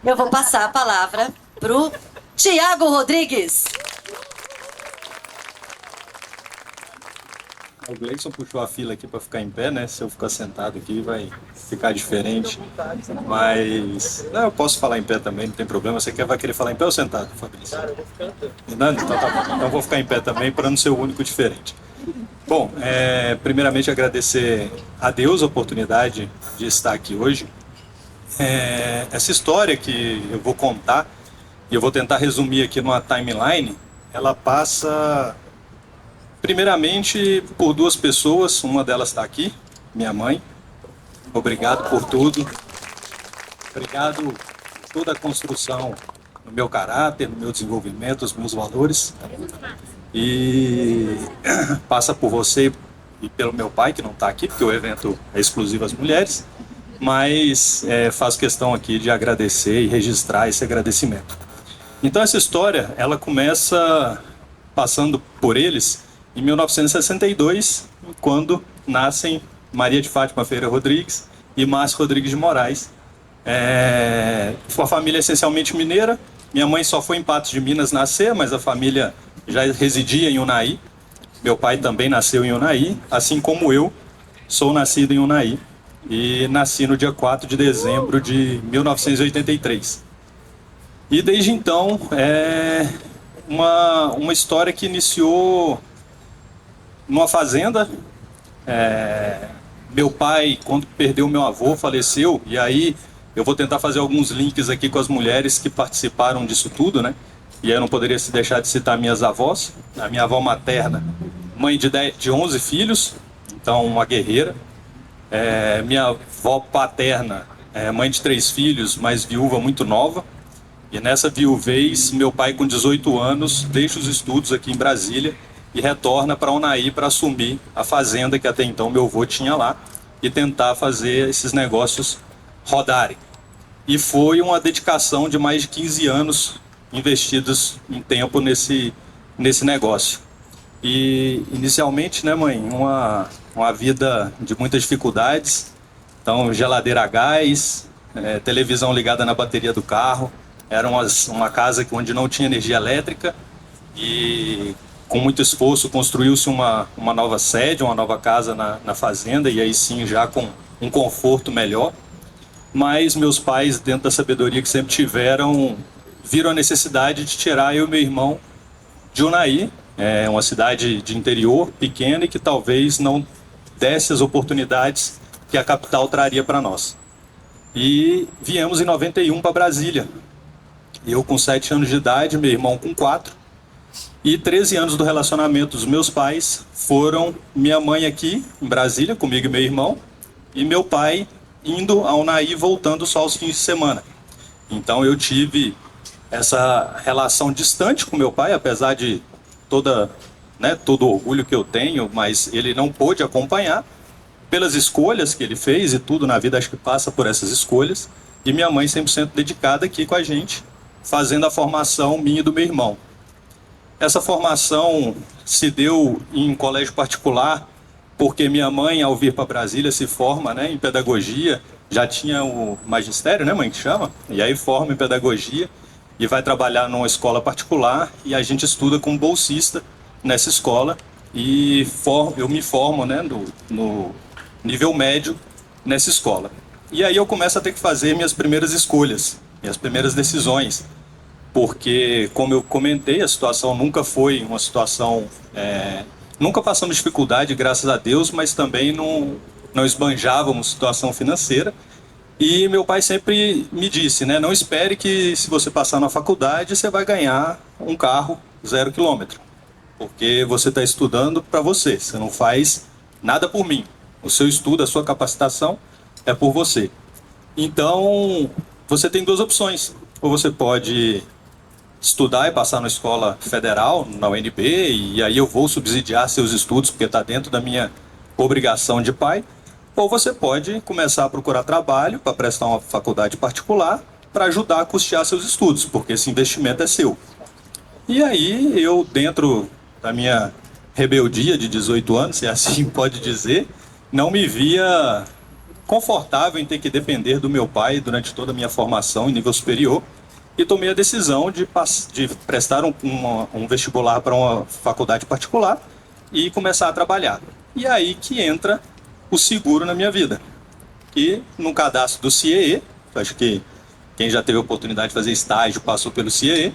Eu vou passar a palavra pro Tiago Rodrigues. O Gleison puxou a fila aqui para ficar em pé, né? Se eu ficar sentado aqui vai ficar diferente. Mas não, eu posso falar em pé também, não tem problema. Vai querer falar em pé ou sentado, Fabrício? Não, então tá bom. Então eu vou ficar em pé também para não ser o único diferente. Bom, primeiramente agradecer a Deus a oportunidade de estar aqui hoje. Essa história que eu vou contar e eu vou tentar resumir aqui numa timeline, ela passa primeiramente por duas pessoas, uma delas está aqui, minha mãe. Obrigado por tudo. Obrigado por toda a construção no meu caráter, no meu desenvolvimento, os meus valores. E passa por você e pelo meu pai, que não está aqui, porque o evento é exclusivo às mulheres. Mas faço questão aqui de agradecer e registrar esse agradecimento. Então essa história, ela começa passando por eles em 1962, quando nascem Maria de Fátima Ferreira Rodrigues e Márcio Rodrigues de Moraes. Foi uma família essencialmente mineira. Minha mãe só foi em Patos de Minas nascer, mas a família já residia em Unai. Meu pai também nasceu em Unai, assim como eu sou nascido em Unai. E nasci no dia 4 de dezembro de 1983. E desde então, uma história que iniciou numa fazenda. Meu pai, quando perdeu meu avô, faleceu, e aí eu vou tentar fazer alguns links aqui com as mulheres que participaram disso tudo, né? E aí eu não poderia deixar de citar minhas avós. A minha avó materna, mãe de 11 filhos, então uma guerreira. Minha avó paterna, mãe de 3 filhos, mas viúva muito nova. E nessa viuvez, meu pai, com 18 anos, deixa os estudos aqui em Brasília e retorna para Unai para assumir a fazenda que até então meu avô tinha lá e tentar fazer esses negócios rodarem. E foi uma dedicação de mais de 15 anos investidos em tempo nesse negócio. E inicialmente, né, mãe, uma vida de muitas dificuldades. Então, geladeira a gás, televisão ligada na bateria do carro. Era uma casa onde não tinha energia elétrica e com muito esforço construiu-se uma nova sede, uma nova casa na fazenda e aí sim já com um conforto melhor. Mas meus pais, dentro da sabedoria que sempre tiveram, viram a necessidade de tirar eu e meu irmão de Unai, uma cidade de interior pequena e que talvez não desse as oportunidades que a capital traria para nós. E viemos em 91 para Brasília. Eu com 7 anos de idade, meu irmão com 4. E 13 anos do relacionamento dos meus pais foram minha mãe aqui em Brasília, comigo e meu irmão, e meu pai indo ao Unai, voltando só aos fins de semana. Então eu tive essa relação distante com meu pai, apesar de todo o orgulho que eu tenho, mas ele não pôde acompanhar pelas escolhas que ele fez e tudo na vida, acho que passa por essas escolhas. E minha mãe 100% dedicada aqui com a gente, fazendo a formação minha e do meu irmão. Essa formação se deu em um colégio particular, porque minha mãe, ao vir para Brasília, se forma, né, em pedagogia, já tinha o magistério, né, mãe, que chama? E aí forma em pedagogia e vai trabalhar numa escola particular e a gente estuda como bolsista nessa escola e eu me formo, né, no nível médio nessa escola. E aí eu começo a ter que fazer minhas primeiras escolhas, minhas primeiras decisões, porque, como eu comentei, a situação nunca foi uma situação... nunca passamos dificuldade, graças a Deus, mas também não esbanjávamos situação financeira. E meu pai sempre me disse, né, não espere que se você passar na faculdade, você vai ganhar um carro 0 quilômetro, porque você está estudando para você, você não faz nada por mim. O seu estudo, a sua capacitação é por você. Então, você tem duas opções. Ou você pode estudar e passar na escola federal, na UNB, e aí eu vou subsidiar seus estudos, porque está dentro da minha obrigação de pai. Ou você pode começar a procurar trabalho para prestar uma faculdade particular para ajudar a custear seus estudos, porque esse investimento é seu. E aí eu, dentro da minha rebeldia de 18 anos, se assim pode dizer, não me via confortável em ter que depender do meu pai durante toda a minha formação em nível superior, e tomei a decisão de prestar um vestibular para uma faculdade particular e começar a trabalhar. E aí que entra o seguro na minha vida. E no cadastro do CIEE, acho que quem já teve a oportunidade de fazer estágio passou pelo CIEE,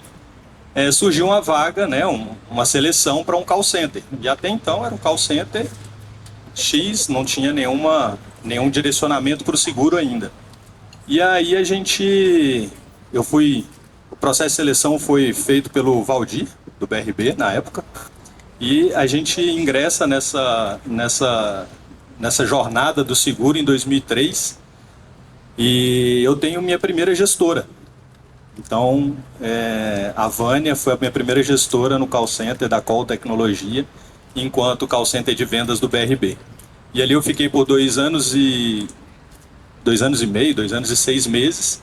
surgiu uma vaga, né, uma seleção para um call center. E até então era um call center X, não tinha nenhum direcionamento para o seguro ainda. E aí o processo de seleção foi feito pelo Valdir, do BRB, na época, e a gente ingressa nessa jornada do seguro em 2003, e eu tenho minha primeira gestora. Então, a Vânia foi a minha primeira gestora no call center da Call Tecnologia, enquanto call center de vendas do BRB. E ali eu fiquei por 2 anos e 6 meses,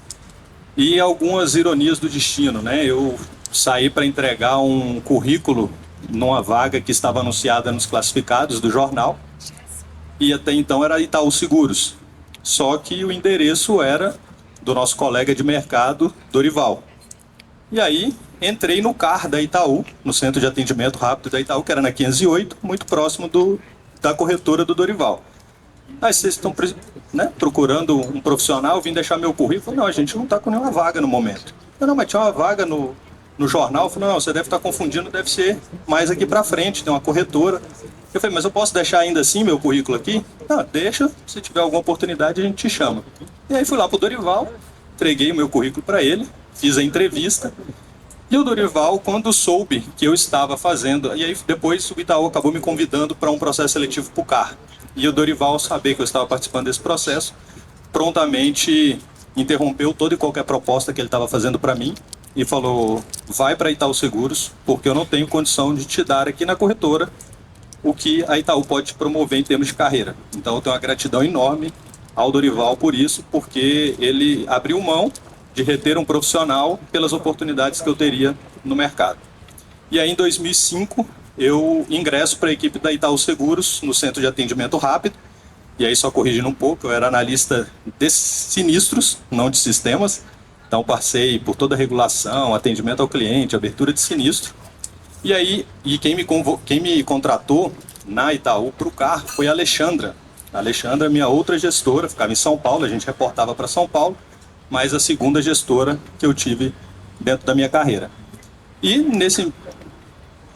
e algumas ironias do destino, né? Eu saí para entregar um currículo numa vaga que estava anunciada nos classificados do jornal, e até então era Itaú Seguros. Só que o endereço era do nosso colega de mercado, Dorival. E aí entrei no CAR da Itaú, no Centro de Atendimento Rápido da Itaú, que era na 508, muito próximo da corretora do Dorival. Aí vocês estão, né, procurando um profissional, vim deixar meu currículo. Não, a gente não está com nenhuma vaga no momento. Não, mas tinha uma vaga no jornal. Eu falei, não, você deve estar confundindo, deve ser mais aqui para frente, tem uma corretora. Eu falei, mas eu posso deixar ainda assim meu currículo aqui? Não, deixa, se tiver alguma oportunidade a gente te chama. E aí fui lá pro Dorival, entreguei o meu currículo para ele, fiz a entrevista. E o Dorival, quando soube que eu estava fazendo, e aí depois o Itaú acabou me convidando para um processo seletivo para o CAR. E o Dorival, saber que eu estava participando desse processo, prontamente interrompeu toda e qualquer proposta que ele estava fazendo para mim e falou, vai para Itaú Seguros, porque eu não tenho condição de te dar aqui na corretora o que a Itaú pode te promover em termos de carreira. Então eu tenho uma gratidão enorme ao Dorival por isso, porque ele abriu mão de reter um profissional pelas oportunidades que eu teria no mercado. E aí em 2005 eu ingresso para a equipe da Itaú Seguros no Centro de Atendimento Rápido, e aí só corrigindo um pouco, eu era analista de sinistros, não de sistemas, então passei por toda a regulação, atendimento ao cliente, abertura de sinistro. E aí, quem me contratou na Itaú para o CAR foi a Alexandra. A Alexandra, minha outra gestora, ficava em São Paulo, a gente reportava para São Paulo, mas a segunda gestora que eu tive dentro da minha carreira. E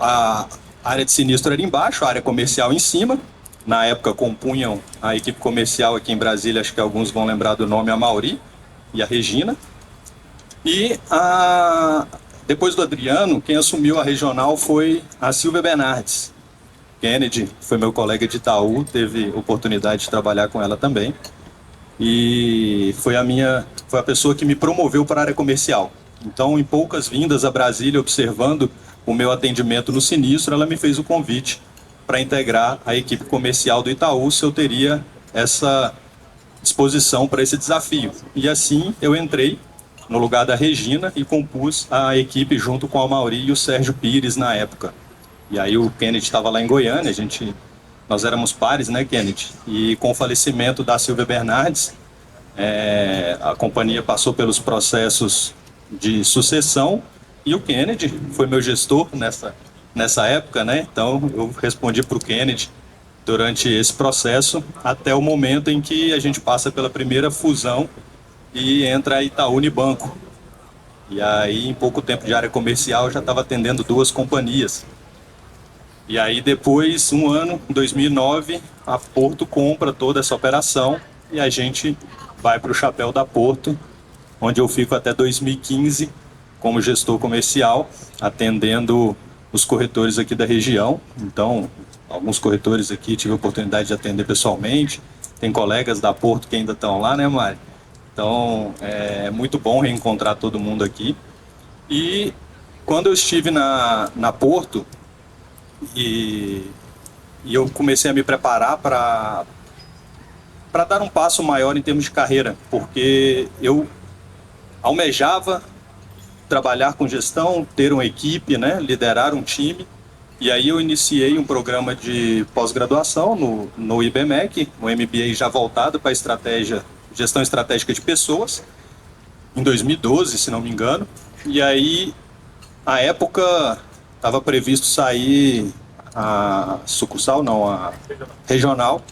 a área de sinistro era embaixo, a área comercial em cima. Na época compunham a equipe comercial aqui em Brasília, acho que alguns vão lembrar do nome, a Mauri e a Regina. E depois do Adriano, quem assumiu a regional foi a Silvia Bernardes. Kennedy foi meu colega de Itaú, teve oportunidade de trabalhar com ela também. E foi a pessoa que me promoveu para a área comercial. Então, em poucas vindas a Brasília, observando o meu atendimento no sinistro, ela me fez o convite para integrar a equipe comercial do Itaú, se eu teria essa disposição para esse desafio. E assim eu entrei no lugar da Regina e compus a equipe junto com a Mauri e o Sérgio Pires na época. E aí o Kennedy estava lá em Goiânia, nós éramos pares, né, Kennedy? E com o falecimento da Silvia Bernardes, a companhia passou pelos processos de sucessão e o Kennedy foi meu gestor nessa época, né? Então eu respondi para o Kennedy durante esse processo até o momento em que a gente passa pela primeira fusão e entra a Itaú Unibanco. E aí, em pouco tempo de área comercial, eu já estava atendendo 2 companhias. E aí, depois, um ano, em 2009, a Porto compra toda essa operação e a gente vai para o chapéu da Porto, onde eu fico até 2015 como gestor comercial, atendendo os corretores aqui da região. Então, alguns corretores aqui tive a oportunidade de atender pessoalmente. Tem colegas da Porto que ainda estão lá, né, Mari? Então, é muito bom reencontrar todo mundo aqui. E quando eu estive na Porto, e eu comecei a me preparar para dar um passo maior em termos de carreira, porque eu almejava trabalhar com gestão, ter uma equipe, né, liderar um time, E aí eu iniciei um programa de pós-graduação no IBMEC, um MBA já voltado para gestão estratégica de pessoas, em 2012, se não me engano. E aí, à época, estava previsto sair a sucursal, não, a regional,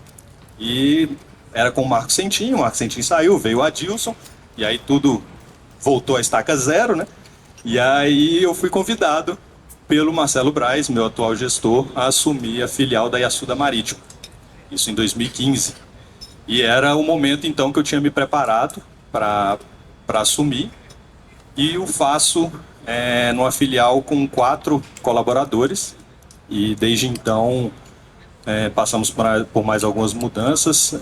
e era com o Marco Centinho. O Marco Centinho saiu, veio o Adilson, e aí tudo voltou à estaca zero, né? E aí eu fui convidado pelo Marcelo Braz, meu atual gestor, a assumir a filial da Yasuda Marítimo, isso em 2015. E era o momento, então, que eu tinha me preparado para assumir, e o faço numa filial com 4 colaboradores, e desde então passamos por mais algumas mudanças.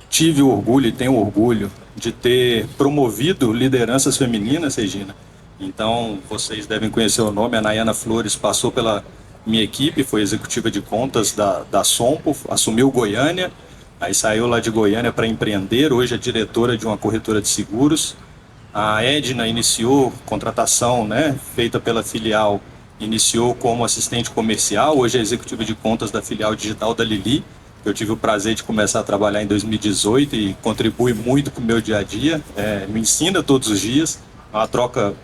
Tive o orgulho e tenho orgulho de ter promovido lideranças femininas, Regina. Então, vocês devem conhecer o nome, a Nayana Flores passou pela minha equipe, foi executiva de contas da Sompo, assumiu Goiânia, aí saiu lá de Goiânia para empreender, hoje é diretora de uma corretora de seguros. A Edna iniciou contratação, né, feita pela filial, iniciou como assistente comercial, hoje é executiva de contas da filial digital da Lili. Eu tive o prazer de começar a trabalhar em 2018 e contribui muito para o meu dia a dia, me ensina todos os dias, é uma troca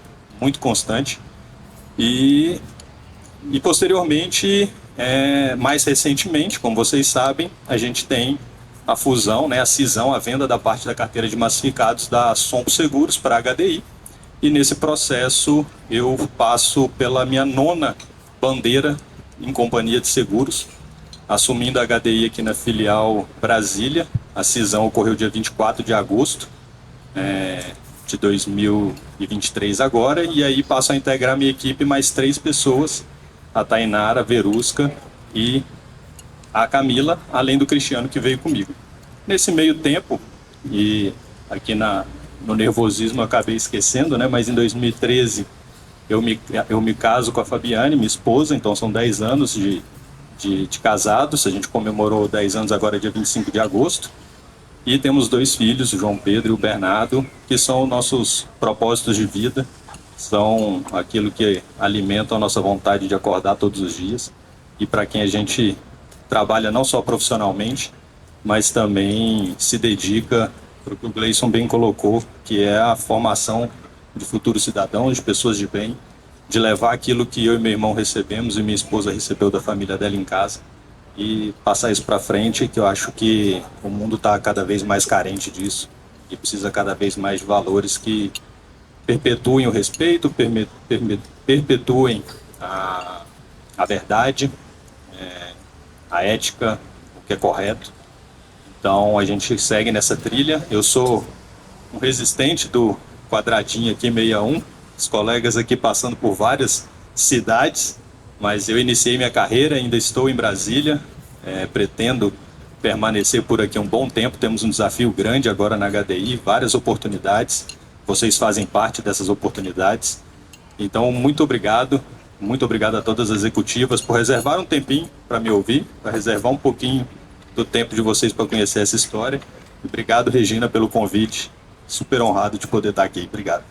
muito constante. E posteriormente, mais recentemente, como vocês sabem, a gente tem a fusão, né, a cisão, a venda da parte da carteira de massificados da Sompo Seguros para a HDI. E nesse processo eu passo pela minha 9ª bandeira em companhia de seguros, assumindo a HDI aqui na filial Brasília. A cisão ocorreu dia 24 de agosto de 2023 agora, e aí passo a integrar minha equipe mais 3 pessoas, a Tainara, a Verusca e a Camila, além do Cristiano que veio comigo. Nesse meio tempo, e aqui no nervosismo eu acabei esquecendo, né? Mas em 2013 eu me caso com a Fabiane, minha esposa, então são 10 anos de casados. A gente comemorou 10 anos agora dia 25 de agosto. E temos 2 filhos, o João Pedro e o Bernardo, que são nossos propósitos de vida, são aquilo que alimenta a nossa vontade de acordar todos os dias, e para quem a gente trabalha não só profissionalmente, mas também se dedica para o que o Gleison bem colocou, que é a formação de futuros cidadãos, de pessoas de bem, de levar aquilo que eu e meu irmão recebemos e minha esposa recebeu da família dela em casa e passar isso para frente, que eu acho que o mundo está cada vez mais carente disso e precisa cada vez mais de valores que perpetuem o respeito, perpetuem a verdade, a ética, o que é correto. Então a gente segue nessa trilha. Eu sou um resistente do quadradinho aqui 61, os colegas aqui passando por várias cidades, mas eu iniciei minha carreira, ainda estou em Brasília, pretendo permanecer por aqui um bom tempo. Temos um desafio grande agora na HDI, várias oportunidades, vocês fazem parte dessas oportunidades. Então, muito obrigado a todas as executivas por reservar um tempinho para me ouvir, para reservar um pouquinho do tempo de vocês para conhecer essa história. Obrigado, Regina, pelo convite, super honrado de poder estar aqui. Obrigado.